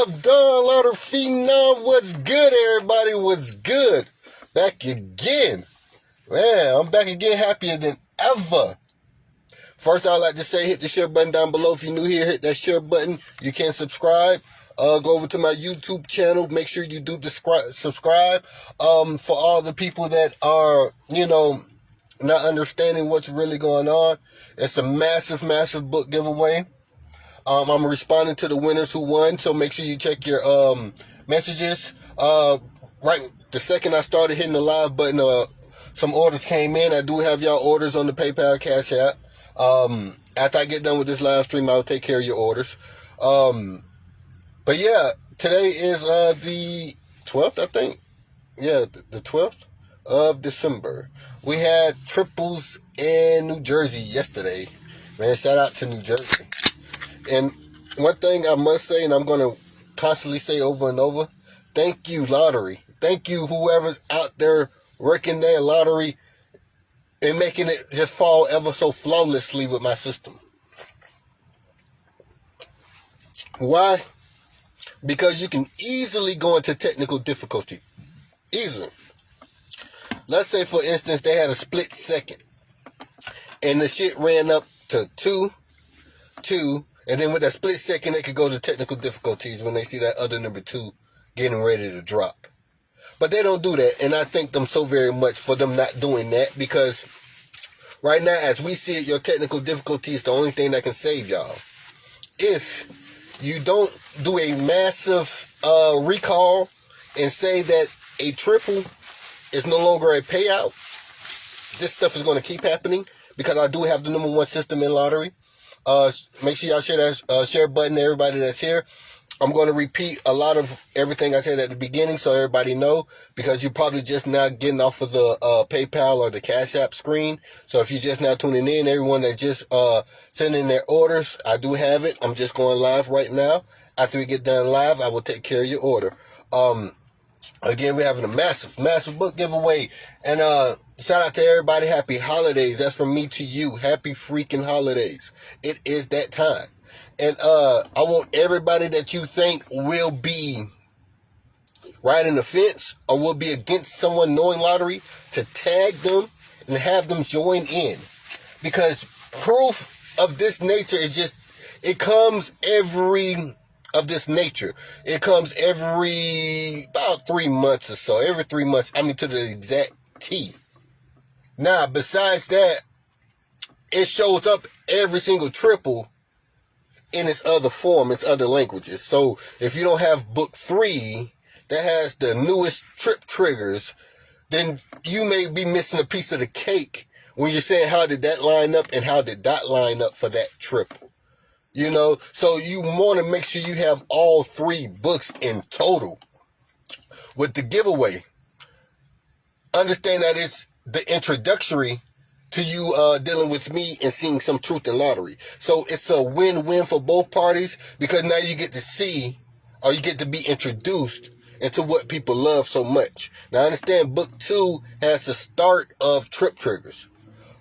of Don Lauder Fenom. What's good, everybody? What's good? Back again. Man, I'm back again, happier than ever. First, I'd like to say, hit the share button down below. If you're new here, hit that share button. You can subscribe. Go over to my YouTube channel. Make sure you do subscribe. For all the people that are, not understanding what's really going on, it's a massive book giveaway. I'm responding to the winners who won, so make sure you check your messages. Right the second I started hitting the live button, some orders came in. I do have y'all orders on the PayPal Cash App. After I get done with this live stream, I'll take care of your orders. But yeah, today is the 12th, I think. Yeah, the 12th of December. We had triples in New Jersey yesterday. Man, shout out to New Jersey. And one thing I must say, and I'm going to constantly say over and over, thank you, lottery. Thank you, whoever's out there working their lottery and making it just fall ever so flawlessly with my system. Why? Because you can easily go into technical difficulty. Easily. Let's say, for instance, they had a split second. And the shit ran up to 2. And then with that split second, they could go to technical difficulties when they see that other number 2 getting ready to drop. But they don't do that. And I thank them so very much for them not doing that. Because right now, as we see it, your technical difficulty is the only thing that can save y'all. If you don't do a massive recall and say that a triple is no longer a payout, this stuff is going to keep happening. Because I do have the number 1 system in lottery. Make sure y'all share that share button to everybody that's here. I'm going to repeat a lot of everything I said at the beginning so everybody know, because you're probably just now getting off of the PayPal or the Cash App screen. So if you're just now tuning in, everyone that just sending their orders, I do have it. I'm just going live right now. After we get done live, I will take care of your order. Again, we're having a massive book giveaway. And shout out to everybody. Happy holidays. That's from me to you. Happy freaking holidays. It is that time. And I want everybody that you think will be riding the fence or will be against someone knowing lottery to tag them and have them join in. Because proof of this nature is just, it comes of this nature. It comes every about 3 months or so. Every 3 months, to the exact T. Now, besides that, it shows up every single triple in its other form, its other languages. So, if you don't have book 3 that has the newest trip triggers, then you may be missing a piece of the cake when you're saying, how did that line up and how did that line up for that triple? So you want to make sure you have all 3 books in total. With the giveaway, understand that it's the introductory to you dealing with me and seeing some truth in lottery. So it's a win-win for both parties, because now you get to see, or you get to be introduced into what people love so much. Now understand, book 2 has the start of trip triggers.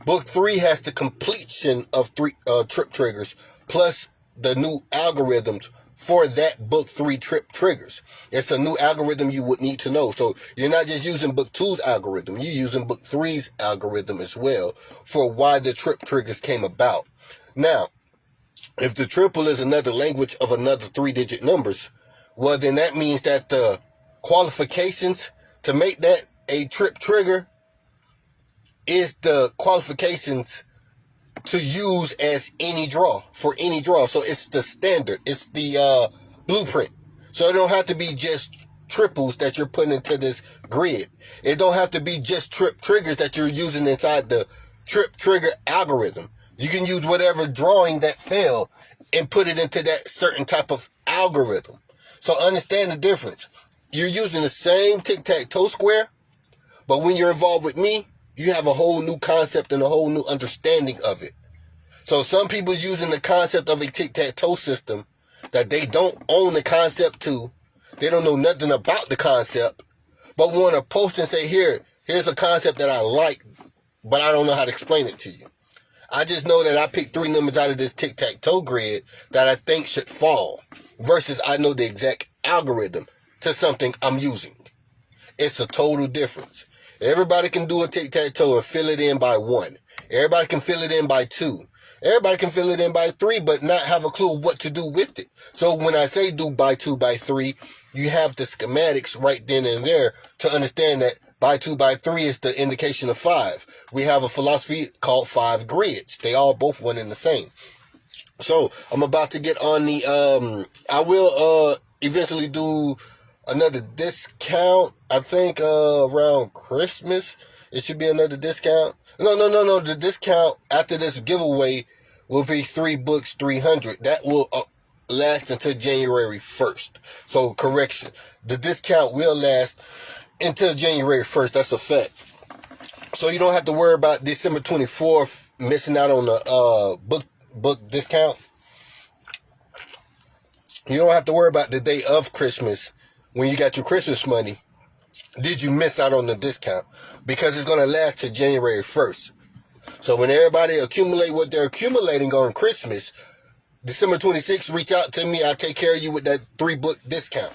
Book 3 has the completion of 3 trip triggers, plus the new algorithms for that book 3 trip triggers. It's a new algorithm you would need to know. So you're not just using book 2's algorithm, you're using book 3's algorithm as well for why the trip triggers came about. Now, if the triple is another language of another 3-digit numbers, well, then that means that the qualifications to make that a trip trigger is the qualifications to use as any draw, for any draw. So it's the standard. It's the blueprint. So it don't have to be just triples that you're putting into this grid. It don't have to be just trip triggers that you're using inside the trip trigger algorithm. You can use whatever drawing that fell and put it into that certain type of algorithm. So understand the difference. You're using the same tic-tac-toe square, but when you're involved with me, you have a whole new concept and a whole new understanding of it. So some people using the concept of a tic-tac-toe system that they don't own the concept to. They don't know nothing about the concept, but want to post and say, here's a concept that I like, but I don't know how to explain it to you. I just know that I picked 3 numbers out of this tic-tac-toe grid that I think should fall, versus I know the exact algorithm to something I'm using. It's a total difference. Everybody can do a tic-tac-toe and fill it in by 1. Everybody can fill it in by 2. Everybody can fill it in by 3, but not have a clue what to do with it. So when I say do by 2 by 3, you have the schematics right then and there to understand that by 2 by 3 is the indication of 5. We have a philosophy called 5 grids. They all both one and the same. So I'm about to get on the, I will eventually do another discount. I think around Christmas, it should be another discount. No. The discount after this giveaway will be 3 books, 300. That will last until January 1st. So correction, the discount will last until January 1st. That's a fact. So you don't have to worry about December 24th missing out on the book discount. You don't have to worry about the day of Christmas when you got your Christmas money. Did you miss out on the discount? Because it's going to last to January 1st. So when everybody accumulate what they're accumulating on Christmas, December 26th, reach out to me. I'll take care of you with that 3-book discount.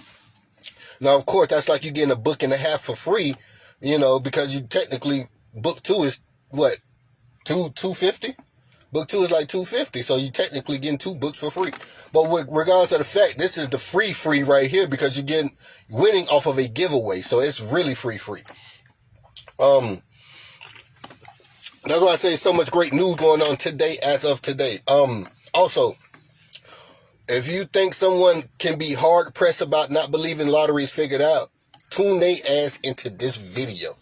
Now, of course, that's like you getting a book and a half for free, because you technically, book 2 is what, $250? Book 2 is like $250, so you technically getting 2 books for free. But with regards to the fact, this is the free right here because you're getting winning off of a giveaway, so it's really free. That's why I say so much great news going on today as of today. Also, if you think someone can be hard pressed about not believing lotteries figured out, tune they ass into this video.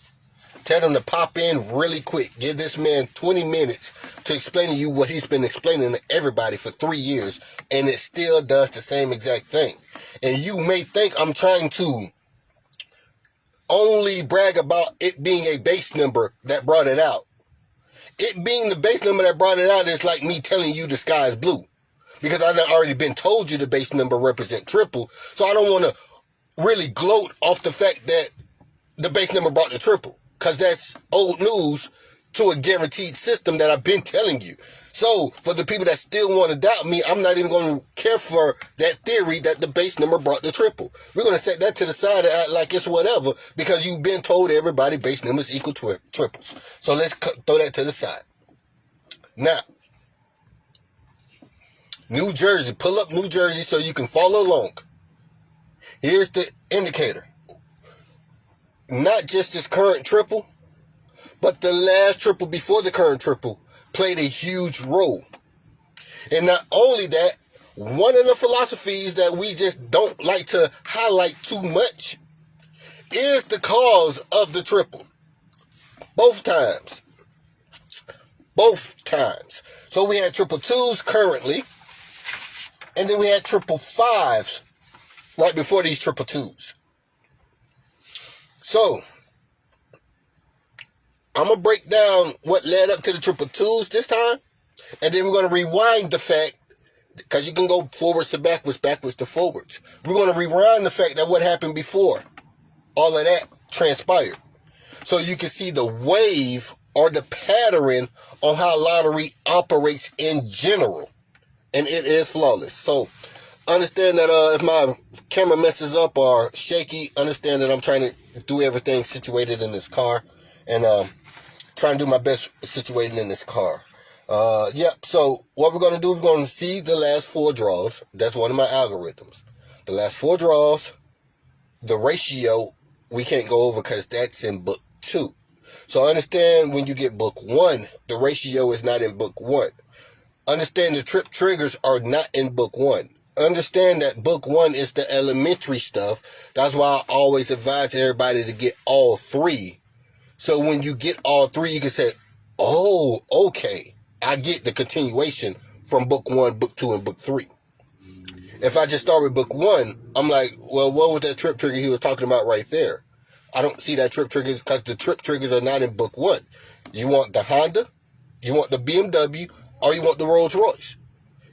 Tell them to pop in really quick. Give this man 20 minutes to explain to you what he's been explaining to everybody for 3 years, and it still does the same exact thing. And you may think I'm trying to only brag about it being a base number that brought it out. It being the base number that brought it out is like me telling you the sky is blue. Because I've already been told you the base number represent triple. So I don't want to really gloat off the fact that the base number brought the triple. Because that's old news to a guaranteed system that I've been telling you. So for the people that still want to doubt me, I'm not even going to care for that theory that the base number brought the triple. We're going to set that to the side and act like it's whatever because you've been told everybody base numbers equal to triples. So let's throw that to the side. Now, New Jersey. Pull up New Jersey so you can follow along. Here's the indicator. Not just this current triple, but the last triple before the current triple played a huge role. And not only that, one of the philosophies that we just don't like to highlight too much is the cause of the triple. Both times. So we had triple twos currently, and then we had triple fives right before these triple twos. So, I'm going to break down what led up to the triple twos this time. And then we're going to rewind the fact, because you can go forwards to backwards, backwards to forwards. We're going to rewind the fact that what happened before all of that transpired. So you can see the wave or the pattern on how lottery operates in general. And it is flawless. So, understand that if my camera messes up or shaky, understand that I'm trying to do everything situated in this car. And trying to do my best situated in this car. So what we're going to do, we're going to see the last 4 draws. That's one of my algorithms. The last 4 draws, the ratio, we can't go over because that's in book 2. So understand when you get book 1, the ratio is not in book 1. Understand the trip triggers are not in book 1. Understand that book 1 is the elementary stuff. That's why I always advise everybody to get all 3. So when you get all 3, you can say, oh, okay, I get the continuation from book 1, book 2, and book 3. If I just start with book 1, I'm like, well, what was that trip trigger he was talking about right there? I don't see that trip triggers because the trip triggers are not in book 1. You want the Honda, you want the BMW, or you want the Rolls Royce.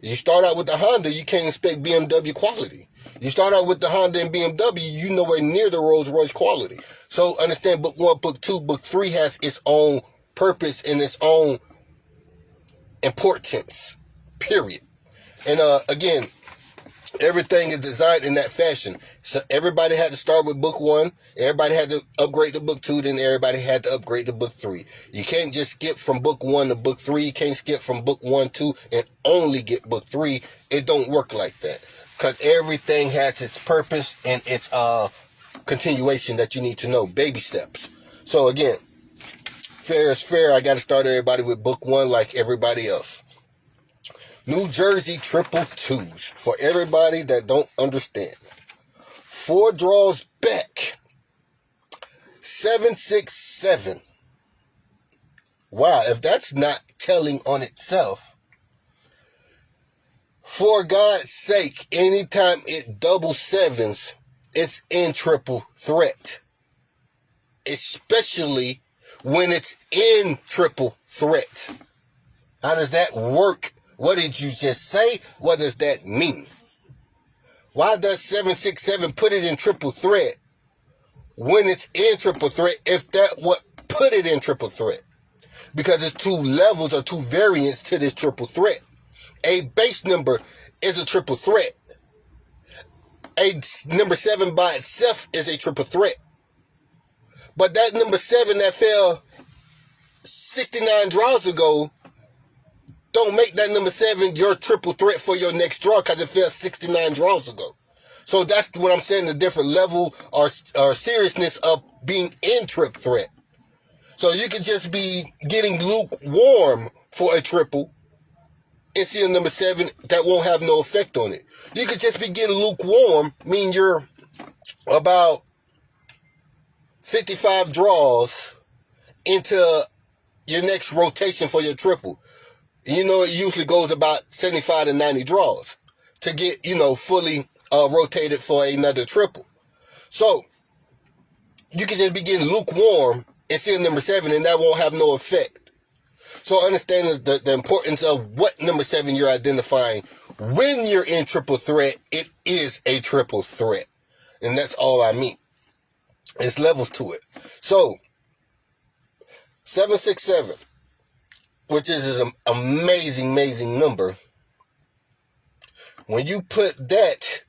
You start out with the Honda, you can't expect BMW quality. You start out with the Honda and BMW, you nowhere near the Rolls Royce quality. So understand book 1, book 2, book 3 has its own purpose and its own importance, period. And again, Everything is designed in that fashion. So everybody had to start with book 1. Everybody had to upgrade to book 2. Then everybody had to upgrade to book 3. You can't just skip from book 1 to book 3. You can't skip from book 1, 2, and only get book 3. It don't work like that. Because everything has its purpose and its continuation that you need to know. Baby steps. So again, fair is fair. I got to start everybody with book 1 like everybody else. New Jersey triple twos. For everybody that don't understand. 4 draws back. 767. Wow, if that's not telling on itself. For God's sake, anytime it double sevens, it's in triple threat. Especially when it's in triple threat. How does that work? What did you just say? What does that mean? Why does 767 put it in triple threat when it's in triple threat if that what put it in triple threat? Because it's 2 levels or 2 variants to this triple threat. A base number is a triple threat. A number 7 by itself is a triple threat. But that number 7 that fell 69 draws ago don't make that number 7 your triple threat for your next draw because it fell 69 draws ago. So that's what I'm saying, the different level or seriousness of being in triple threat. So you could just be getting lukewarm for a triple and see a number 7 that won't have no effect on it. You could just be getting lukewarm, meaning you're about 55 draws into your next rotation for your triple. You know, it usually goes about 75 to 90 draws to get, fully rotated for another triple. So, you can just be getting lukewarm and see a number 7 and that won't have no effect. So, understand the importance of what number 7 you're identifying. When you're in triple threat, it is a triple threat. And that's all I mean. It's levels to it. So, 767. Which is an amazing, amazing number. When you put that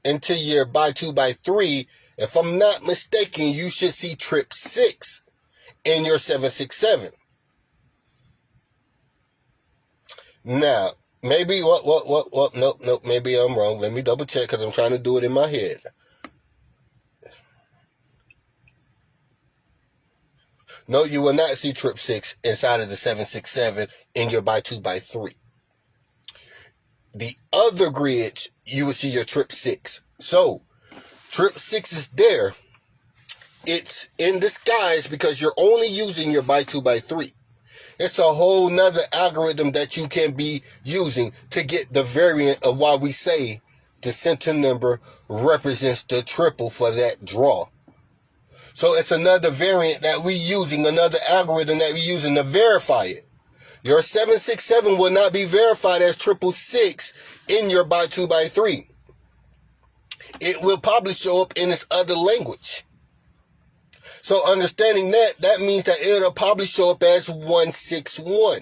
into your by 2 by 3, if I'm not mistaken, you should see trip 6 in your 767. Now, maybe nope, maybe I'm wrong. Let me double check because I'm trying to do it in my head. No, you will not see trip 6 inside of the 767 in your by 2 by 3. The other grids, you will see your trip 6. So, trip 6 is there. It's in disguise because you're only using your by 2 by 3. It's a whole nother algorithm that you can be using to get the variant of why we say the center number represents the triple for that draw. So it's another variant that we're using, another algorithm that we're using to verify it. Your 767 will not be verified as 666 in your by 2 by 3. It will probably show up in this other language. So understanding that means that it'll probably show up as 161,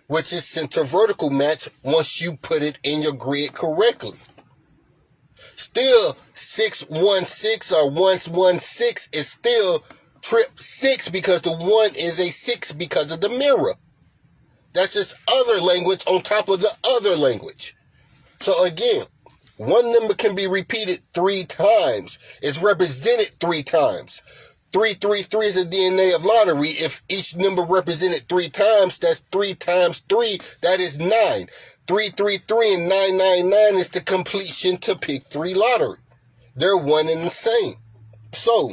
which is center vertical match once you put it in your grid correctly. Still, 616 or 116 is still trip 6 because the 1 is a 6 because of the mirror. That's just other language on top of the other language. So again, one number can be repeated 3 times. It's represented 3 times. 333 is a DNA of lottery. If each number represented 3 times, that's 3 times 3. That is 9. 333 and 999 is the completion to pick 3 lottery. They're one and the same. So,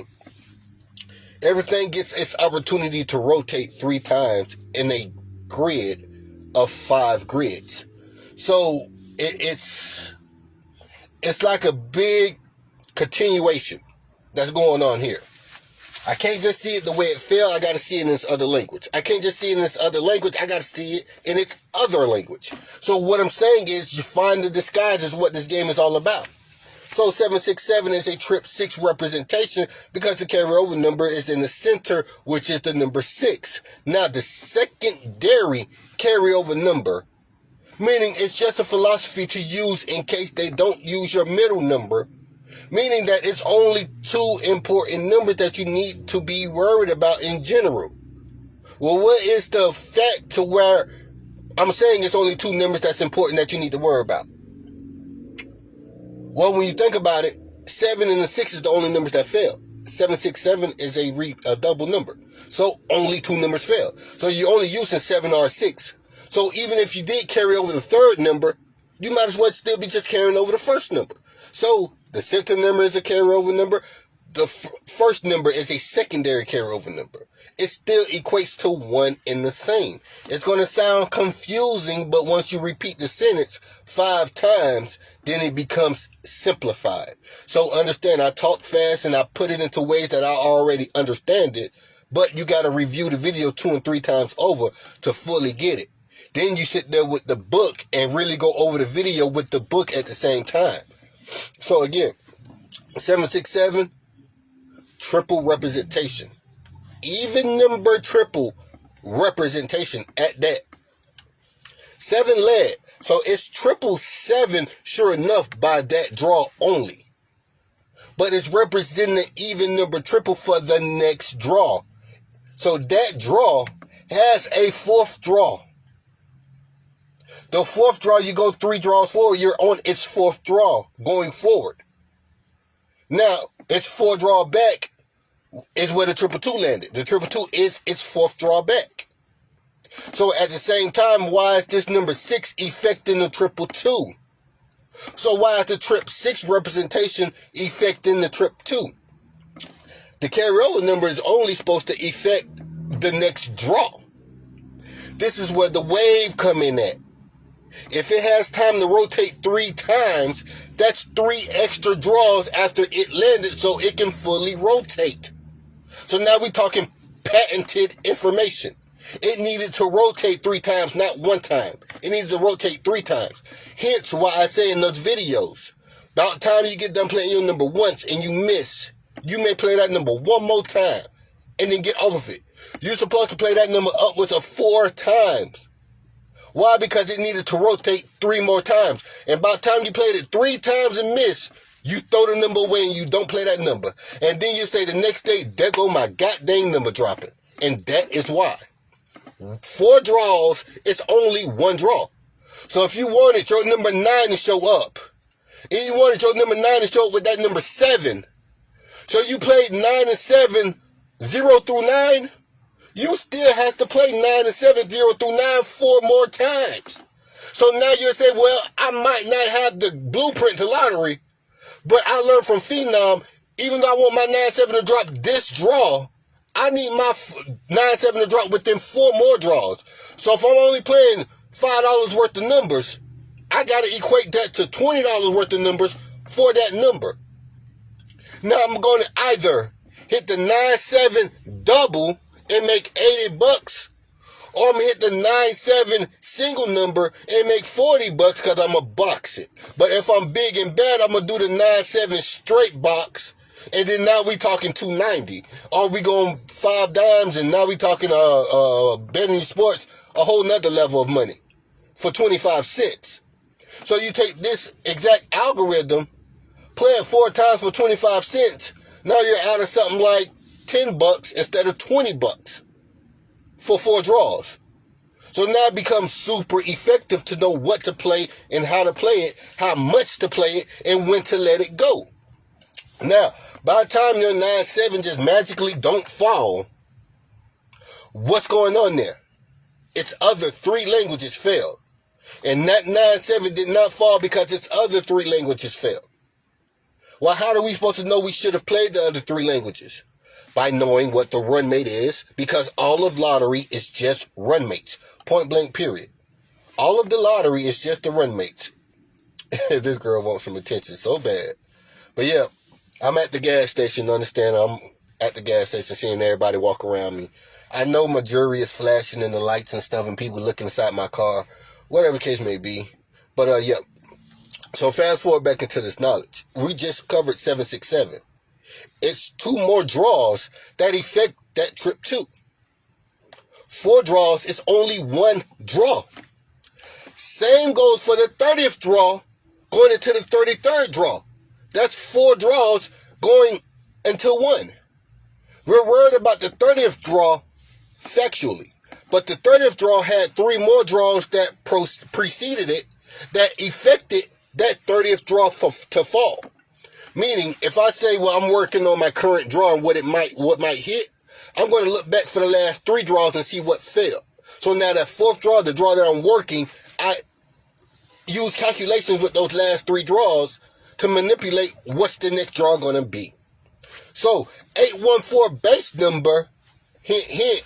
everything gets its opportunity to rotate 3 times in a grid of 5 grids. So, it's like a big continuation that's going on here. I can't just see it the way it fell. I got to see it in this other language. I can't just see it in this other language. I got to see it in its other language. So what I'm saying is you find the disguise is what this game is all about. So 767 is a trip 6 representation because the carryover number is in the center, which is the number 6. Now the secondary carryover number Meaning it's just a philosophy to use in case they don't use your middle number. Meaning that it's only 2 important numbers that you need to be worried about in general. Well, what is the fact to where I'm saying it's only 2 numbers that's important that you need to worry about? Well, when you think about it, 7 and the 6 is the only numbers that fail. 767 is a double number. So only 2 numbers fail. So you're only using 7 or 6. So even if you did carry over the third number, you might as well still be just carrying over the first number. So the center number is a carryover number. The first number is a secondary carryover number. It still equates to one and the same. It's going to sound confusing, but once you repeat the sentence 5 times, then it becomes simplified. So understand, I talk fast and I put it into ways that I already understand it, but you got to review the video 2 and 3 times over to fully get it. Then you sit there with the book and really go over the video with the book at the same time. So again, 767, triple representation. Even number triple representation at that. 7 led. So it's 777 sure enough by that draw only. But it's representing the even number triple for the next draw. So that draw has a 4th draw. The 4th draw, you go 3 draws forward, you're on its 4th draw going forward. Now, its 4 draw back is where the 222 landed. The 222 is its 4th draw back. So at the same time, why is this number 6 affecting the 222? So why is the trip 6 representation affecting the trip 2? The carryover number is only supposed to affect the next draw. This is where the wave come in at. If it has time to rotate 3 times, that's 3 extra draws after it landed so it can fully rotate. So now we're talking patented information. It needed to rotate 3 times, not 1 time. It needed to rotate 3 times. Hence why I say in those videos, about time you get done playing your number once and you miss, you may play that number 1 more time and then get off of it. You're supposed to play that number upwards of 4 times. Why? Because it needed to rotate 3 more times. And by the time you played it 3 times and miss, you throw the number away and you don't play that number. And then you say the next day, there go my goddamn number dropping. And that is why. 4 draws, it's only 1 draw. So if you wanted your number 9 to show up, and you wanted your number 9 to show up with that number 7, so you played 9 and 7, 0 through 9, you still has to play 9 and 7, 0 through 9 4 more times. So now you'll say, well, I might not have the blueprint to lottery, but I learned from Fenom, even though I want my 9-7 to drop this draw, I need my 9-7 to drop within 4 more draws. So if I'm only playing $5 worth of numbers, I got to equate that to $20 worth of numbers for that number. Now I'm going to either hit the 9-7 double and make $80, or I'm going to hit the 9-7 single number and make $40 because I'm going to box it. But if I'm big and bad, I'm going to do the 9-7 straight box. And then now we talking $290. Or we going 5 dimes and now we talking betting sports, a whole nother level of money for 25 cents. So you take this exact algorithm, play it 4 times for 25 cents. Now you're out of something like $10 instead of $20 for 4 draws. So now it becomes super effective to know what to play and how to play it, how much to play it, and when to let it go. Now, by the time your 9-7 just magically don't fall, what's going on there? Its other 3 languages failed. And that 9-7 did not fall because its other 3 languages failed. Well, how are we supposed to know we should have played the other 3 languages? By knowing what the run mate is, because all of lottery is just run mates. Point blank, period. All of the lottery is just the run mates. This girl wants some attention so bad. But yeah, I'm at the gas station, understand? I'm at the gas station seeing everybody walk around me. I know my jewelry is flashing in the lights and stuff and people looking inside my car, whatever the case may be. But yeah. So fast forward back into this knowledge. We just covered 767. It's 2 more draws that affect that trip too. 4 draws is only 1 draw. Same goes for the 30th draw going into the 33rd draw. That's 4 draws going into 1. We're worried about the 30th draw factually. But the 30th draw had 3 more draws that preceded it that affected that 30th draw to fall. Meaning, if I say, well, I'm working on my current draw and what might hit, I'm going to look back for the last 3 draws and see what fell. So now that 4th draw, the draw that I'm working, I use calculations with those last 3 draws to manipulate what's the next draw going to be. So 814 base number, hint, hint,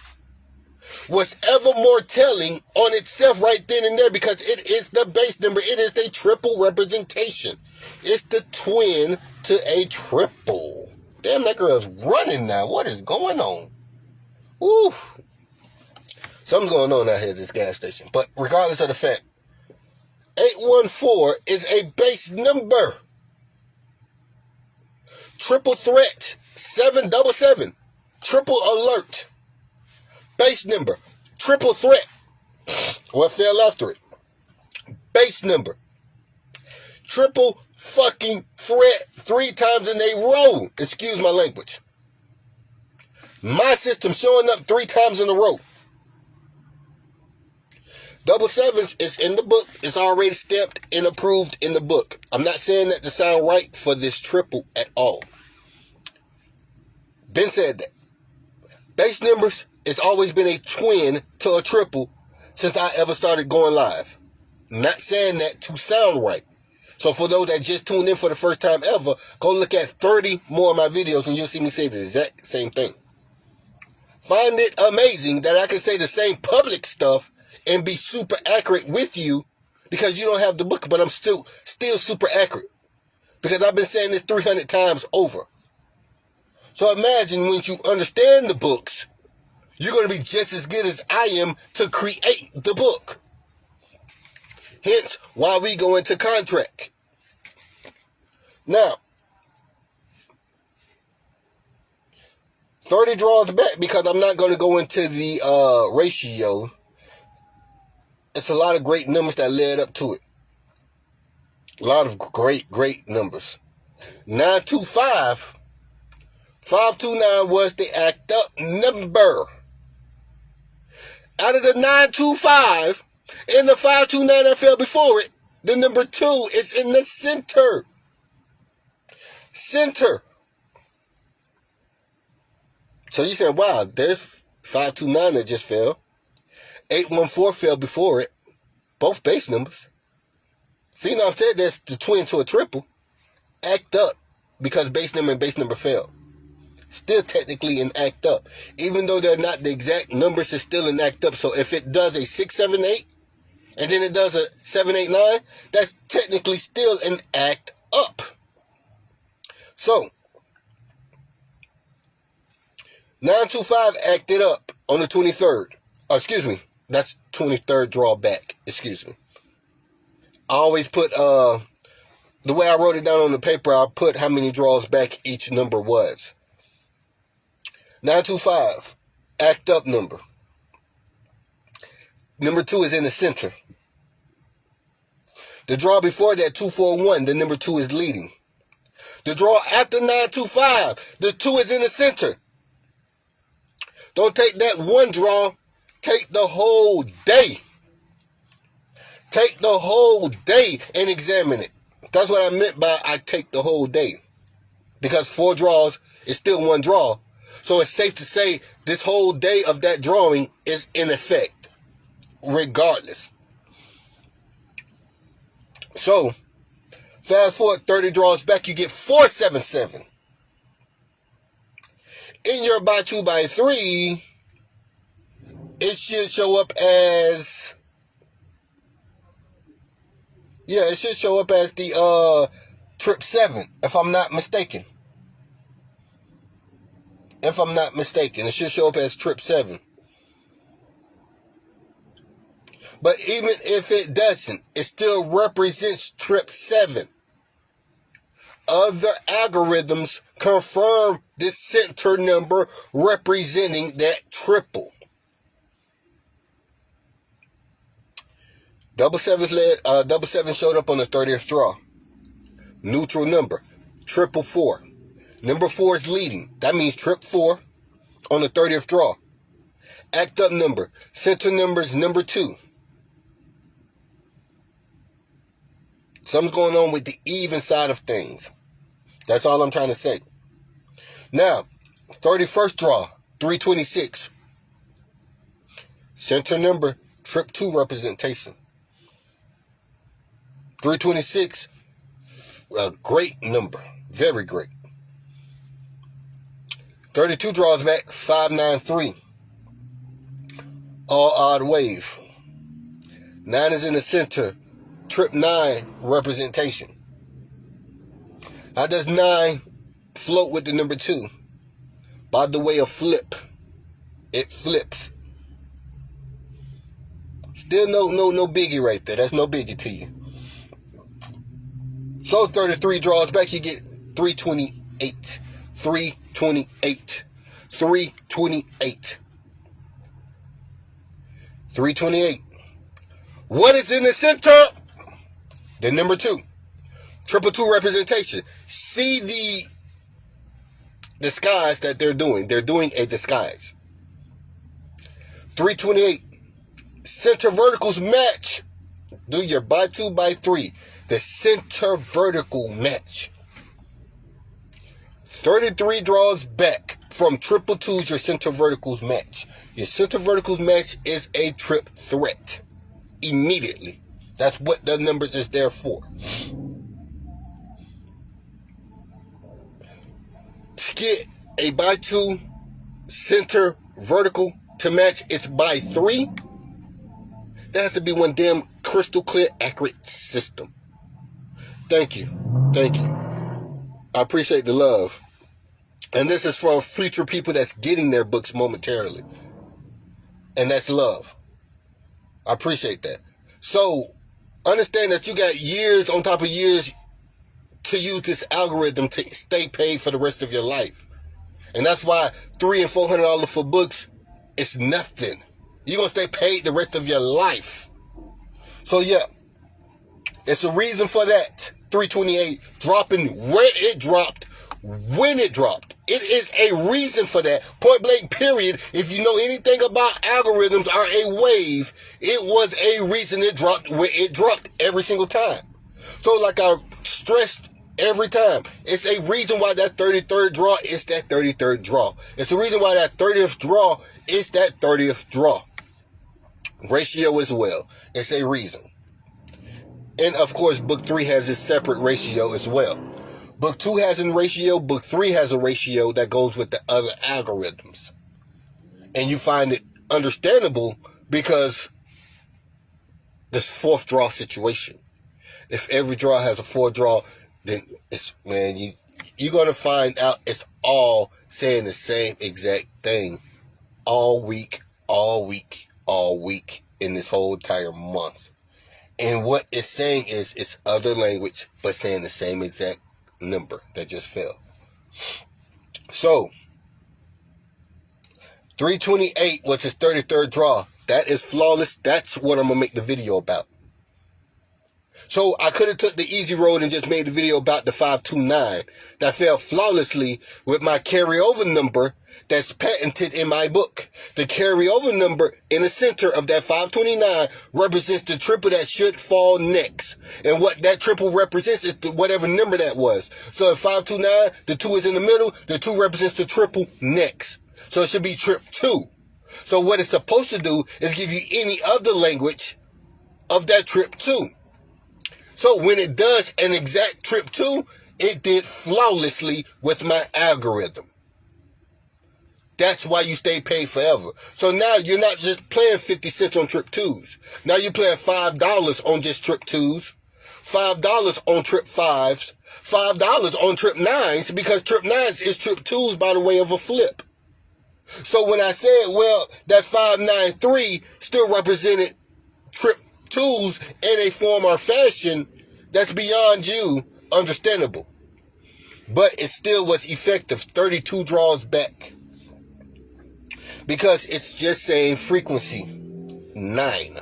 was ever more telling on itself right then and there because it is the base number. It is the triple representation. It's the twin to a triple. Damn, that girl's running now. What is going on? Ooh. Something's going on out here at this gas station. But regardless of the fact, 814 is a base number. Triple threat, 777. Triple alert. Base number. Triple threat. What fell after it? Base number. Triple fucking threat 3 times in a row. Excuse my language. My system showing up 3 times in a row. Double sevens is in the book. It's already stamped and approved in the book. I'm not saying that to sound right for this triple at all. Ben said that. Base numbers has always been a twin to a triple since I ever started going live. I'm not saying that to sound right. So for those that just tuned in for the first time ever, go look at 30 more of my videos and you'll see me say the exact same thing. Find it amazing that I can say the same public stuff and be super accurate with you because you don't have the book, but I'm still super accurate because I've been saying this 300 times over. So imagine when you understand the books, you're going to be just as good as I am to create the book. Hence, why we go into contract. Now, 30 draws back because I'm not going to go into the ratio. It's a lot of great numbers that led up to it. A lot of great numbers. 925, 529 was the act up number. Out of the 925 and the 529 that fell before it, the number 2 is in the center. Center. So you said, wow, there's 529 that just fell. 814 fell before it. Both base numbers. Fenom said that's the twin to a triple. Act up because base number and base number fell. Still technically in act up. Even though they're not the exact numbers, it's still in act up. So if it does a 6, 7, 8, and then it does a 7, 8, 9, that's technically still in act up. So 925 acted up on the 23rd. Oh, excuse me. That's 23rd drawback. Excuse me. I always put, the way I wrote it down on the paper, I put how many draws back each number was. 925, act up number. Number 2 is in the center. The draw before that, 241, the number 2 is leading. The draw after 925, the 2 is in the center. Don't take that one draw. Take the whole day. Take the whole day and examine it. That's what I meant by I take the whole day. Because 4 draws is still 1 draw. So it's safe to say this whole day of that drawing is in effect. Regardless. So, fast forward 30 draws back, you get 477. In your by 2 by 3, it should show up as, it should show up as the 777, if I'm not mistaken. If I'm not mistaken, it should show up as 777. But even if it doesn't, it still represents 777. Other algorithms confirm this center number representing that triple. Double seven showed up on the 30th draw. Neutral number, triple 4. Number 4 is leading. That means trip 4 on the 30th draw. Act up number, center number is number 2. Something's going on with the even side of things. That's all I'm trying to say. Now, 31st draw, 326. Center number, trip 2 representation. 326, a great number. Very great. 32 draws back, 593. All odd wave. 9 is in the center, trip 9 representation. How does 9 float with the number 2? By the way of flip. It flips. Still no biggie right there. That's no biggie to you. So 33 draws back, you get 328. 328. 328. 328. What is in the center? The number 2. Triple 2 representation. See the disguise that they're doing. They're doing a disguise. 328. Center verticals match. Do your by 2 by 3. The center vertical match. 33 draws back from triple 2s. Your center verticals match. Your center verticals match is a trip threat. Immediately. That's what the numbers is there for. To get a by 2 center vertical to match its by 3, there has to be one damn crystal clear, accurate system. Thank you. Thank you. I appreciate the love. And this is for future people that's getting their books momentarily. And that's love. I appreciate that. So, understand that you got years on top of years to use this algorithm to stay paid for the rest of your life. And that's why $300 and $400 for books is nothing. You're going to stay paid the rest of your life. So, yeah. It's a reason for that. 328 dropping where it dropped, when it dropped. It is a reason for that. Point blank, period. If you know anything about algorithms or a wave, it was a reason it dropped where it dropped every single time. So like I stressed every time, it's a reason why that 33rd draw is that 33rd draw. It's the reason why that 30th draw is that 30th draw. Ratio as well. It's a reason. And of course, book 3 has its separate ratio as well. Book 2 has a ratio. Book 3 has a ratio that goes with the other algorithms. And you find it understandable because this 4th draw situation. If every draw has a 4th draw, then it's, man, you're going to find out it's all saying the same exact thing all week in this whole entire month. And what it's saying is it's other language, but saying the same exact number that just fell. So, 328 was his 33rd draw. That is flawless. That's what I'm going to make the video about. So, I could have took the easy road and just made the video about the 529. That fell flawlessly with my carryover number that's patented in my book. The carryover number in the center of that 529 represents the triple that should fall next. And what that triple represents is whatever number that was. So at 529, the 2 is in the middle. The 2 represents the triple next. So it should be trip 2. So what it's supposed to do is give you any other language of that trip 2. So when it does an exact trip 2, it did flawlessly with my algorithm. That's why you stay paid forever. So now you're not just playing 50 cents on trip 2s. Now you're playing $5 on just trip 2s, $5 on trip 5s, $5 on trip 9s, because trip 9s is trip 2s by the way of a flip. So when I said, well, that 593 still represented trip 2s in a form or fashion, that's beyond you understandable. But it still was effective, 32 draws back. Because it's just saying frequency 9.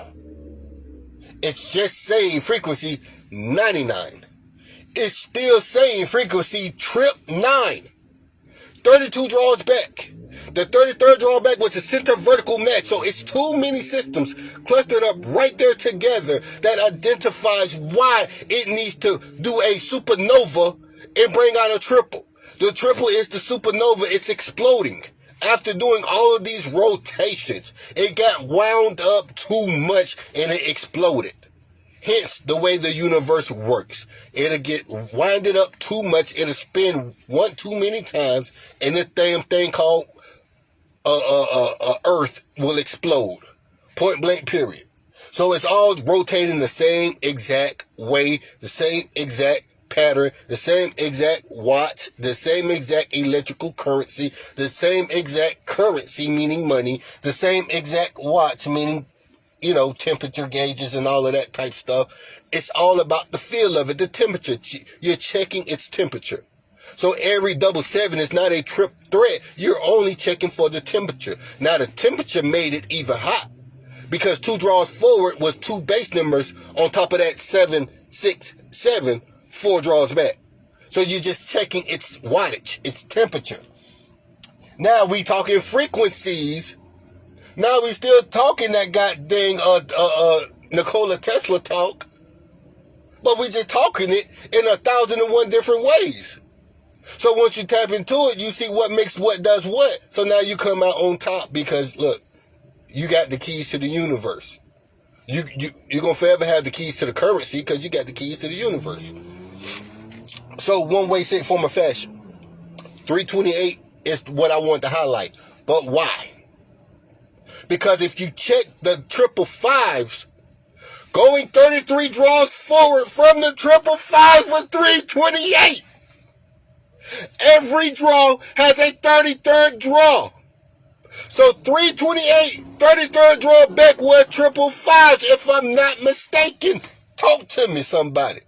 It's just saying frequency 99. It's still saying frequency trip 9. 32 draws back. The 33rd draw back was a center vertical match. So it's too many systems clustered up right there together that identifies why it needs to do a supernova and bring out a triple. The triple is the supernova. It's exploding. After doing all of these rotations, it got wound up too much and it exploded. Hence, the way the universe works. It'll get winded up too much. It'll spin one too many times, and this damn thing called Earth will explode. Point blank, period. So it's all rotating the same exact way, the same exact pattern, the same exact watts, the same exact electrical currency, the same exact currency, meaning money, the same exact watts, meaning, temperature gauges and all of that type stuff. It's all about the feel of it, the temperature. You're checking its temperature. So every 77 is not a trip threat. You're only checking for the temperature. Now the temperature made it even hot because 2 draws forward was 2 base numbers on top of that 7, 6, 7, 4 draws back. So you're just checking its wattage, its temperature. Now we talking frequencies. Now we still talking that goddamn Nikola Tesla talk, but we just talking it in 1,001 different ways. So once you tap into it, you see what makes what does what. So now you come out on top because look, you got the keys to the universe. You're gonna forever have the keys to the currency because you got the keys to the universe. So one way, shape, form, or fashion. 328 is what I want to highlight. But why? Because if you check the 555s, going 33 draws forward from the 555 for 328. Every draw has a 33rd draw. So 328, 33rd draw back was 555s, if I'm not mistaken. Talk to me, somebody.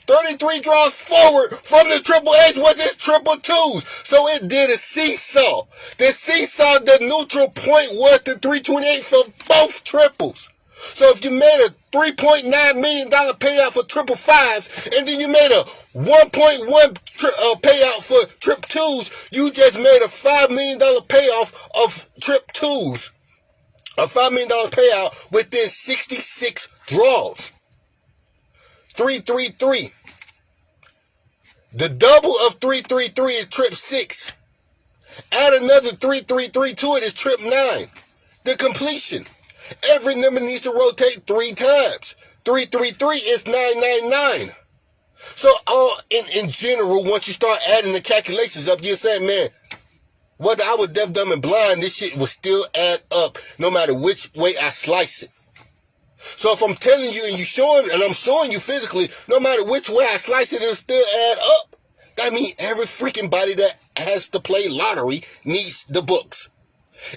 33 draws forward from the 888 was its 222s. So it did a seesaw. The seesaw, the neutral point was the 328 for both triples. So if you made a $3.9 million payout for 555s, and then you made a 1.1 payout for 222s, you just made a $5 million payoff of 222s. A $5 million payout within 66 draws. 333. The double of 333 is 6. Add another 333 to it is 9. The completion. Every number needs to rotate 3 times. 333 is 999. So in general, once you start adding the calculations up, you're saying, man, whether I was deaf, dumb, and blind, this shit will still add up no matter which way I slice it. So if I'm telling you and I'm showing you physically, no matter which way I slice it, it'll still add up. That means every freaking body that has to play lottery needs the books.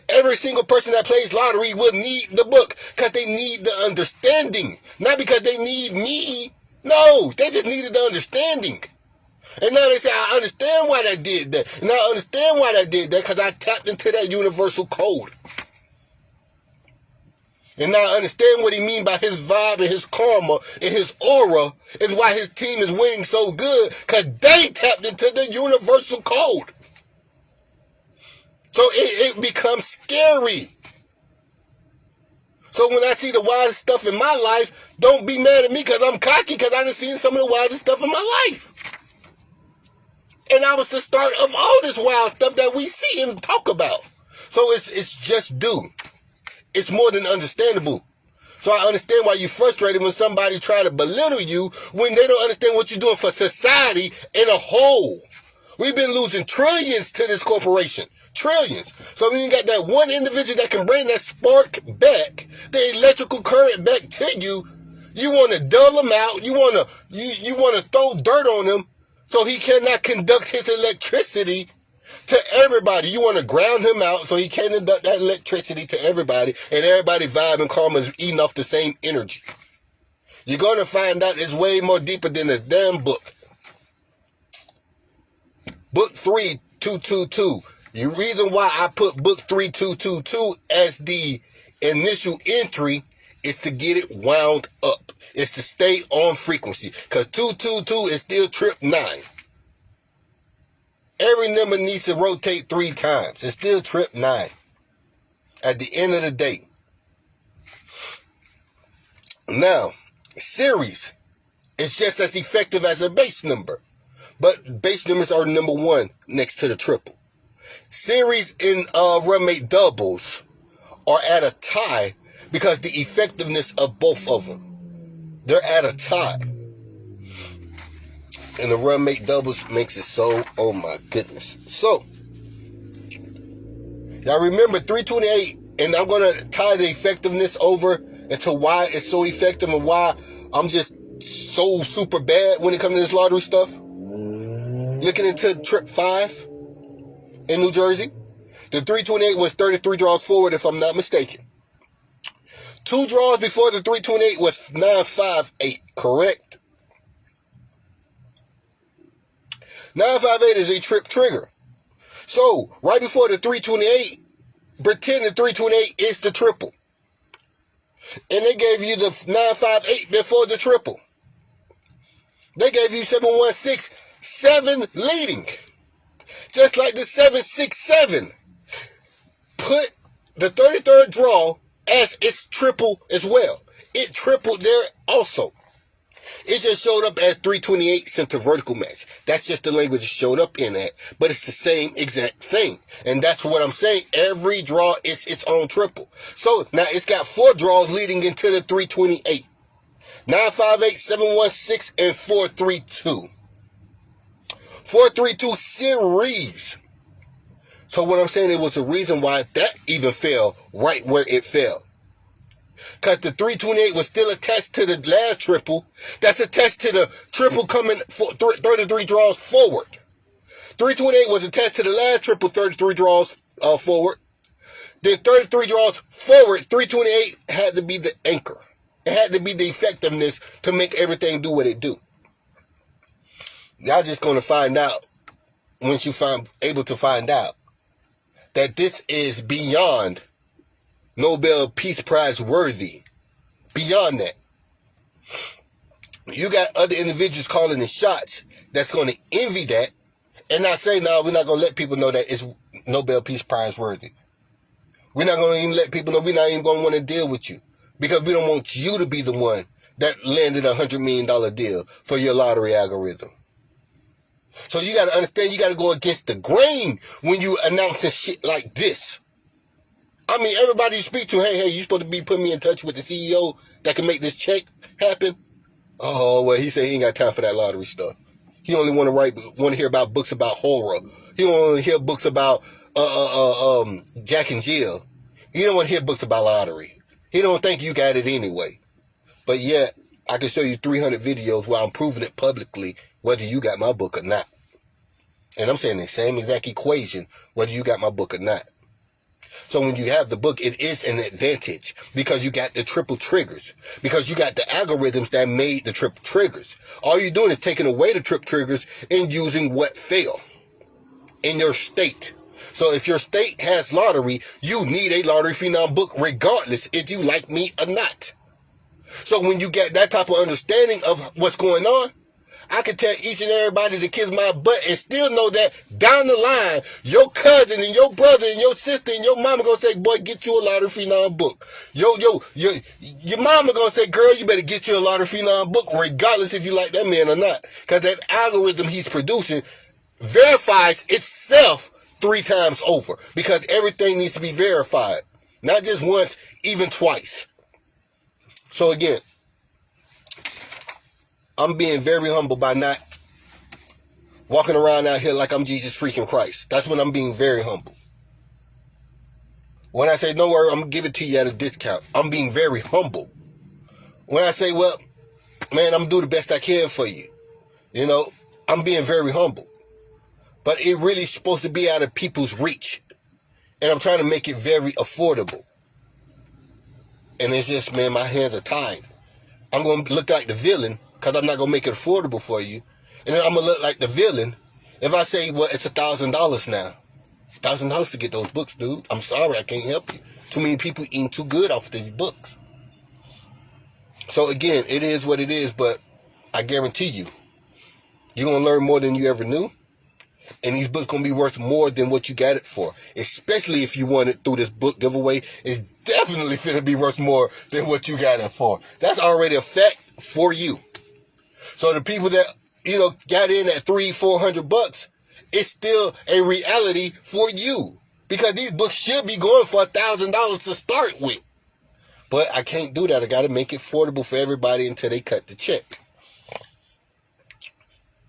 Every single person that plays lottery will need the book because they need the understanding. Not because they need me. No, they just needed the understanding. And now they say, I understand why they did that. And I understand why they did that because I tapped into that universal code. And now I understand what he means by his vibe and his karma and his aura is why his team is winning so good because they tapped into the universal code. So it becomes scary. So when I see the wildest stuff in my life, don't be mad at me because I'm cocky because I done seen some of the wildest stuff in my life. And I was the start of all this wild stuff that we see and talk about. So it's just due. It's more than understandable. So I understand why you're frustrated when somebody try to belittle you when they don't understand what you're doing for society in a whole. We've been losing trillions to this corporation. Trillions. So when you got that one individual that can bring that spark back, the electrical current back to you, you want to dull him out. You want to throw dirt on him so he cannot conduct his electricity to everybody. You want to ground him out so he can't conduct that electricity to everybody, and everybody vibe and karma is eating off the same energy. You're going to find out it's way more deeper than this damn book. Book 3222. The reason why I put book 3222 as the initial entry It's to get it wound up. It's to stay on frequency. Because 222 is still trip 9. Every number needs to rotate 3 times. It's still trip 9. At the end of the day. Now, series is just as effective as a base number. But base numbers are number 1 next to the triple. Series in roommate doubles are at a tie because the effectiveness of both of them. They're at a tie. And the roommate doubles makes it so, oh my goodness. So, y'all remember 328, and I'm going to tie the effectiveness over into why it's so effective and why I'm just so super bad when it comes to this lottery stuff. Looking into trip 5 in New Jersey, the 328 was 33 draws forward, if I'm not mistaken. 2 draws before the 328 was 958, correct? 958 is a trip trigger. So, right before the 328, pretend the 328 is the triple. And they gave you the 958 before the triple. They gave you 716, 7 leading. Just like the 767. Put the 33rd draw as its triple as well. It tripled there also. It just showed up as 328 center vertical match. That's just the language it showed up in at. But it's the same exact thing. And that's what I'm saying. Every draw is its own triple. So now it's got 4 draws leading into the 328. 958, 716, and 432. 432 series. So what I'm saying, it was a reason why that even fell right where it fell. Because the 328 was still attached to the last triple. That's attached to the triple coming 33 draws forward. 328 was attached to the last triple, 33 draws forward. Then 33 draws forward, 328 had to be the anchor. It had to be the effectiveness to make everything do what it do. Y'all just going to find out, once you able to find out, that this is beyond Nobel Peace Prize worthy. Beyond that. You got other individuals calling the shots that's going to envy that and not say, no, we're not going to let people know that it's Nobel Peace Prize worthy. We're not going to even let people know, we're not even going to want to deal with you because we don't want you to be the one that landed a $100 million deal for your lottery algorithm. So you got to understand, you got to go against the grain when you announcing shit like this. I mean, everybody you speak to, hey, you supposed to be putting me in touch with the CEO that can make this check happen. Oh, well, he said he ain't got time for that lottery stuff. He only want to hear about books about horror. He don't want to hear books about Jack and Jill. He don't want to hear books about lottery. He don't think you got it anyway. But yet, I can show you 300 videos where I'm proving it publicly whether you got my book or not. And I'm saying the same exact equation whether you got my book or not. So when you have the book, it is an advantage because you got the triple triggers. Because you got the algorithms that made the triple triggers. All you're doing is taking away the triple triggers and using what failed in your state. So if your state has lottery, you need a Lottery Phenom book regardless if you like me or not. So when you get that type of understanding of what's going on, I can tell each and everybody to kiss my butt and still know that down the line, your cousin and your brother and your sister and your mama gonna say, boy, get you a Lottery Phenom book. Your mama gonna say, girl, you better get you a Lottery Phenom book regardless if you like that man or not. Because that algorithm he's producing verifies itself 3 times over. Because everything needs to be verified. Not just once, even twice. So again, I'm being very humble by not walking around out here like I'm Jesus freaking Christ. That's when I'm being very humble. When I say, no worry, I'm going to give it to you at a discount, I'm being very humble. When I say, well, man, I'm going to do the best I can for you. You know, I'm being very humble. But it really is supposed to be out of people's reach. And I'm trying to make it very affordable. And it's just, man, my hands are tied. I'm going to look like the villain because I'm not going to make it affordable for you. And then I'm going to look like the villain if I say, well, it's $1,000 now. $1,000 to get those books, dude. I'm sorry, I can't help you. Too many people eating too good off these books. So again, it is what it is, but I guarantee you, you're going to learn more than you ever knew. And these books going to be worth more than what you got it for. Especially if you won it through this book giveaway. It's definitely going to be worth more than what you got it for. That's already a fact for you. So the people that, got in at $300-400, it's still a reality for you. Because these books should be going for $1,000 to start with. But I can't do that. I got to make it affordable for everybody until they cut the check.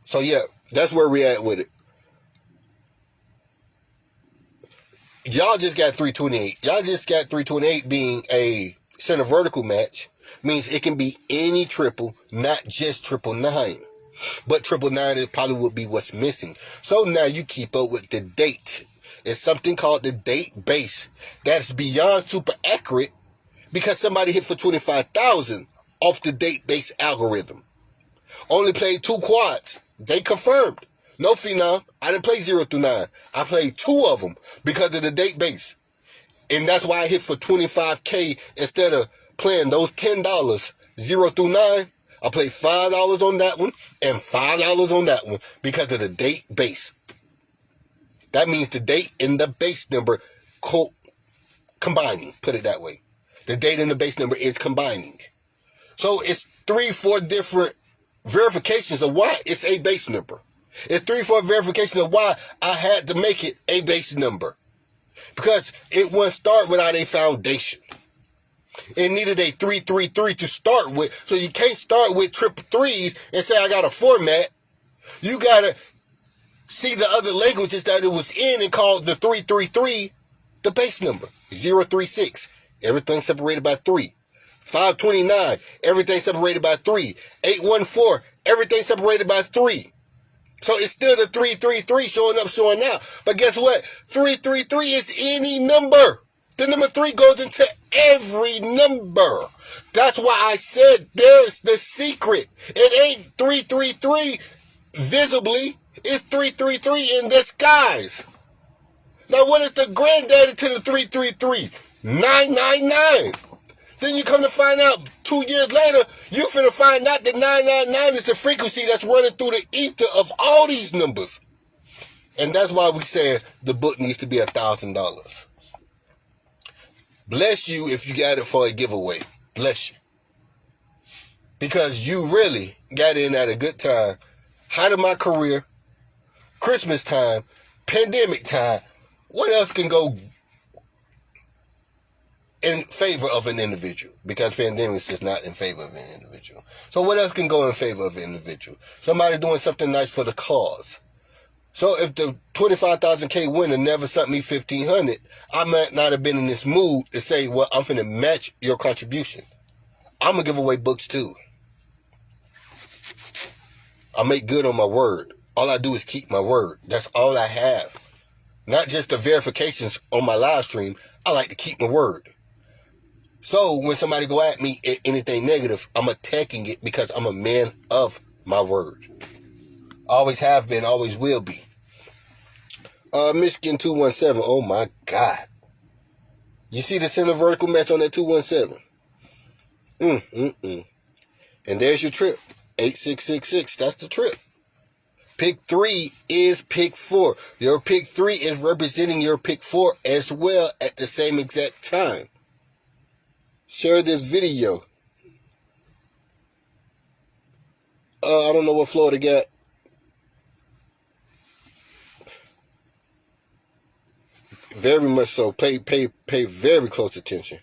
So yeah, that's where we're at with it. Y'all just got 328. Y'all just got 328 being a center vertical match. Means it can be any triple, not just 999. But 999 is probably would be what's missing. So now you keep up with the date. It's something called the date base. That's beyond super accurate because somebody hit for 25,000 off the date base algorithm. Only played 2 quads. They confirmed. No Fenom. I didn't play 0 through 9. I played 2 of them because of the date base. And that's why I hit for 25K instead of playing those $10, 0 through 9. I played $5 on that one and $5 on that one because of the date base. That means the date and the base number combining. Put it that way. The date and the base number is combining. So it's 3-4 different verifications of why it's a base number. It's 3-4 verifications of why I had to make it a base number. Because it wouldn't start without a foundation. It needed a 3-3-3 to start with. So you can't start with triple threes and say I got a format. You gotta see the other languages that it was in and called the 3-3-3 the base number. 0-3-6. Everything separated by 3. 529. Everything separated by 3. 814. Everything separated by 3. So it's still the 3-3-3 showing up, showing out. But guess what? 3-3-3 is any number. The number 3 goes into every number. That's why I said there's the secret. It ain't 3-3-3 visibly. It's 3-3-3 in disguise. Now what is the granddaddy to the 3-3-3? 999. Then you come to find out 2 years later, you finna find out that 999 is the frequency that's running through the ether of all these numbers. And that's why we say the book needs to be $1,000. Bless you if you got it for a giveaway. Bless you. Because you really got in at a good time. Height of my career, Christmas time, pandemic time. What else can go in favor of an individual? Because pandemic is just not in favor of an individual. So what else can go in favor of an individual? Somebody doing something nice for the cause. So if the 25,000K winner never sent me 1,500, I might not have been in this mood to say, well, I'm finna match your contribution. I'm gonna give away books too. I make good on my word. All I do is keep my word. That's all I have. Not just the verifications on my live stream. I like to keep my word. So when somebody go at me at anything negative, I'm attacking it because I'm a man of my word. Always have been, always will be. Michigan 217. Oh my God. You see the center vertical match on that 217? And there's your trip. 8666. That's the trip. Pick 3 is pick 4. Your pick 3 is representing your pick 4 as well at the same exact time. Share this video. I don't know what Florida got. Very much so. Pay very close attention.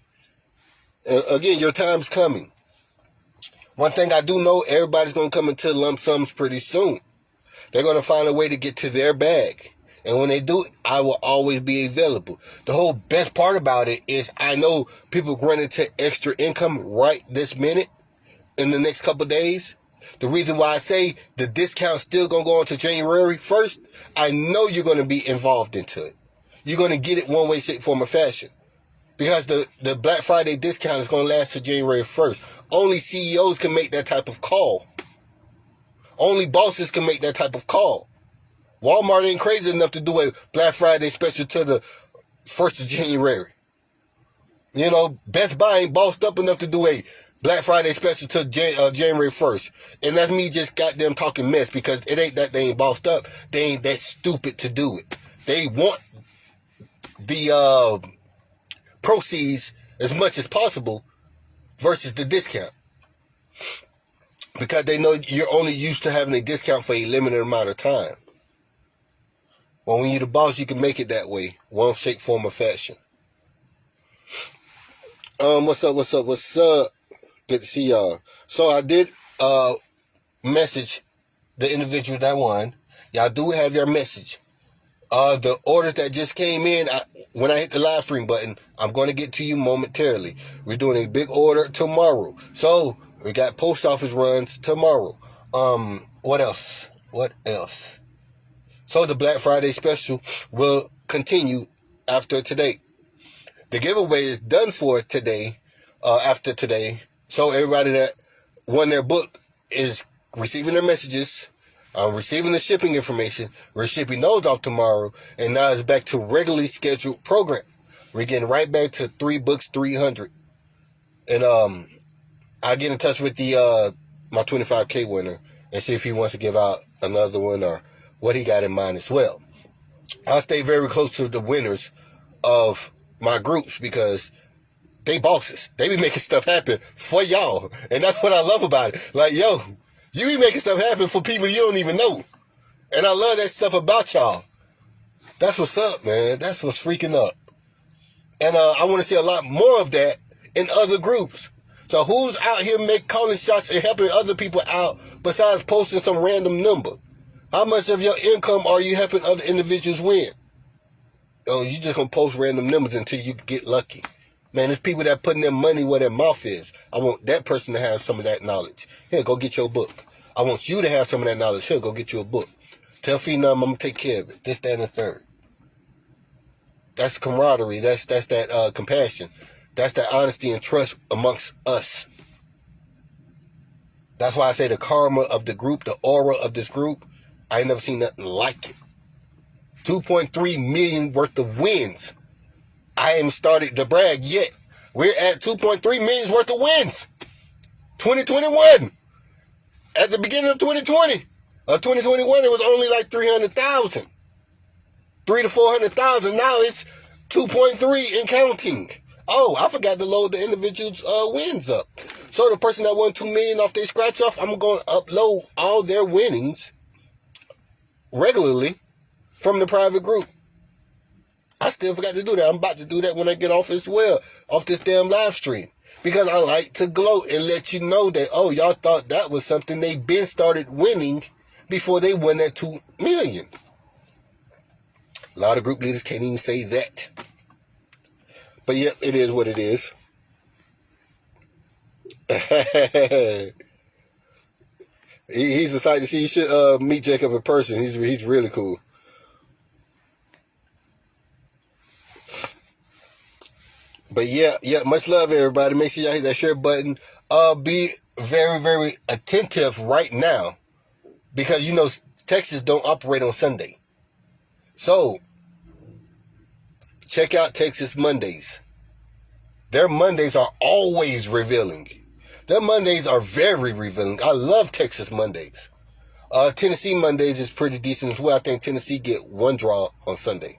Again, your time's coming. One thing I do know, everybody's going to come into lump sums pretty soon. They're going to find a way to get to their bag. And when they do, I will always be available. The whole best part about it is I know people run into extra income right this minute in the next couple of days. The reason why I say the discount's still going to go on to January 1st, I know you're going to be involved into it. You're going to get it one way, shape, form, or fashion. Because the Black Friday discount is going to last to January 1st. Only CEOs can make that type of call. Only bosses can make that type of call. Walmart ain't crazy enough to do a Black Friday special to the 1st of January. You know, Best Buy ain't bossed up enough to do a Black Friday special till January 1st. And that's me just goddamn talking mess because it ain't that they ain't bossed up. They ain't that stupid to do it. They want the proceeds as much as possible versus the discount. Because they know you're only used to having a discount for a limited amount of time. Well, when you're the boss, you can make it that way. One shape, form, or fashion. What's up? Good to see y'all. So I did message the individual that won. Y'all do have your message. The orders that just came in, when I hit the live stream button, I'm going to get to you momentarily. We're doing a big order tomorrow. So we got post office runs tomorrow. What else? So the Black Friday special will continue after today. The giveaway is done for today, after today. So everybody that won their book is receiving their messages, receiving the shipping information. We're shipping those off tomorrow, and now it's back to regularly scheduled program. We're getting right back to 3 books, 300. And I'll get in touch with the my 25K winner and see if he wants to give out another one or what he got in mind as well. I'll stay very close to the winners of my groups because they bosses. They be making stuff happen for y'all. And that's what I love about it. Like, yo, you be making stuff happen for people you don't even know. And I love that stuff about y'all. That's what's up, man. That's what's freaking up. And I want to see a lot more of that in other groups. So who's out here calling shots and helping other people out besides posting some random number? How much of your income are you helping other individuals win? Oh, you just gonna post random numbers until you get lucky. Man, there's people that putting their money where their mouth is. I want that person to have some of that knowledge. Here, go get your book. I want you to have some of that knowledge. Here, go get you a book. Tell Fenom I'm gonna take care of it. This, that, and the third. That's camaraderie. That's that compassion. That's that honesty and trust amongst us. That's why I say the karma of the group, the aura of this group, I ain't never seen nothing like it. 2.3 million worth of wins. I haven't started to brag yet. We're at 2.3 million worth of wins. 2021. At the beginning of 2020. 2021, it was only like 300,000. 300,000 to 400,000. Now it's 2.3 and counting. Oh, I forgot to load the individual's wins up. So the person that won 2 million off their scratch off, I'm going to upload all their winnings regularly from the private group. I still forgot to do that. I'm about to do that when I get off as well, off this damn live stream. Because I like to gloat and let you know that, oh, y'all thought that was something they been started winning before they won that 2 million. A lot of group leaders can't even say that. But yep, it is what it is. He's a sight to see. You should meet Jacob in person. He's really cool. But yeah, much love, everybody. Make sure y'all hit that share button. Be very, very attentive right now. Because, you know, Texas don't operate on Sunday. So, check out Texas Mondays. Their Mondays are always revealing. Their Mondays are very revealing. I love Texas Mondays. Tennessee Mondays is pretty decent as well. I think Tennessee get 1 draw on Sunday.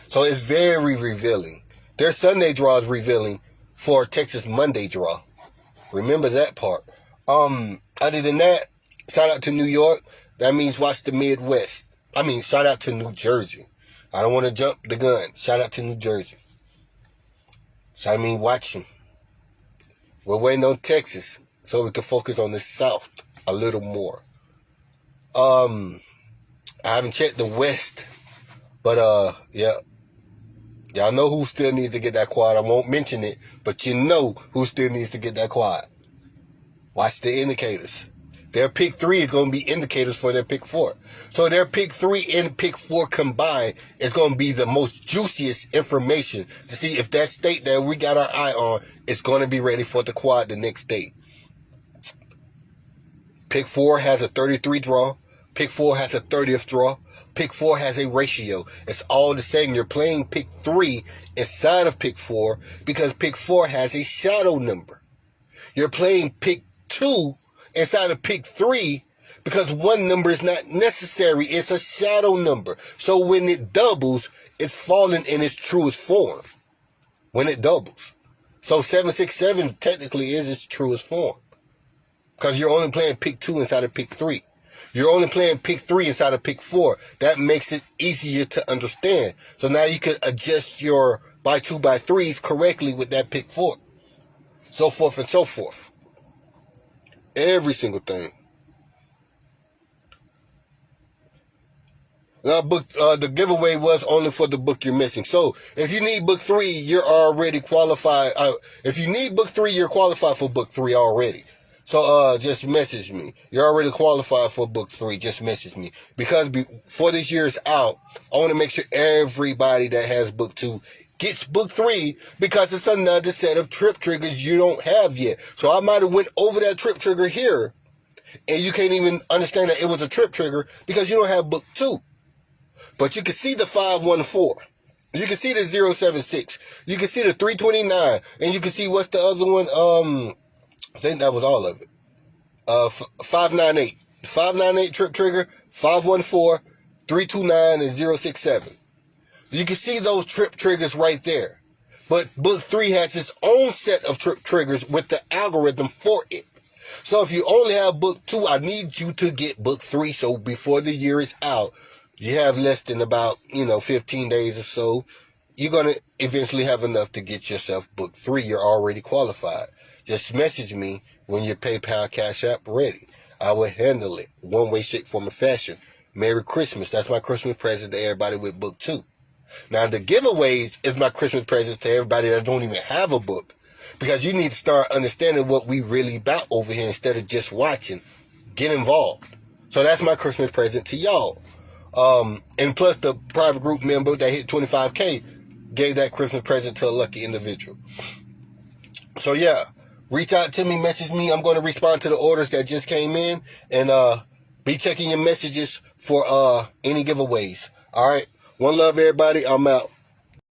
So it's very revealing. Their Sunday draw is revealing for Texas Monday draw. Remember that part. Other than that, shout out to New York. That means watch the Midwest. I mean, shout out to New Jersey. I don't want to jump the gun. Shout out to New Jersey. So I mean, watch them. We're waiting on Texas so we can focus on the South a little more. I haven't checked the West, but yeah. Y'all know who still needs to get that quad. I won't mention it, but you know who still needs to get that quad. Watch the indicators. Their pick 3 is going to be indicators for their pick 4. So their pick 3 and pick 4 combined is going to be the most juiciest information to see if that state that we got our eye on is going to be ready for the quad the next day. Pick 4 has a 33 draw. Pick 4 has a 30th draw. Pick 4 has a ratio. It's all the same. You're playing pick 3 inside of pick 4 because pick 4 has a shadow number. You're playing pick 2 inside of pick 3 because one number is not necessary. It's a shadow number. So when it doubles, it's falling in its truest form. When it doubles. So 767 technically is its truest form. Because you're only playing pick 2 inside of pick 3. You're only playing pick 3 inside of pick 4. That makes it easier to understand. So now you can adjust your by 2 by 3s correctly with that pick 4. So forth and so forth. Every single thing. The giveaway was only for the book you're missing. So if you need book 3, you're already qualified. If you need book 3, you're qualified for book 3 already. So just message me. You're already qualified for book 3. Just message me. Because before this year is out, I want to make sure everybody that has book 2 gets book 3, because it's another set of trip triggers you don't have yet. So I might have went over that trip trigger here, and you can't even understand that it was a trip trigger because you don't have book 2. But you can see the 514. You can see the 076. You can see the 329. And you can see what's the other one? I think that was all of it. 598. 598 trip trigger, 514, 329, and 067. You can see those trip triggers right there. But book 3 has its own set of trip triggers with the algorithm for it. So if you only have book 2, I need you to get book 3. So before the year is out, you have less than about, 15 days or so. You're going to eventually have enough to get yourself book 3. You're already qualified. Just message me when your PayPal Cash App ready. I will handle it. One way, shape, form, or fashion. Merry Christmas. That's my Christmas present to everybody with book 2. Now, the giveaways is my Christmas presents to everybody that don't even have a book. Because you need to start understanding what we really about over here instead of just watching. Get involved. So that's my Christmas present to y'all. And plus the private group member that hit 25K gave that Christmas present to a lucky individual. So yeah, reach out to me, message me. I'm going to respond to the orders that just came in, and be checking your messages for any giveaways. All right. One love, everybody. I'm out.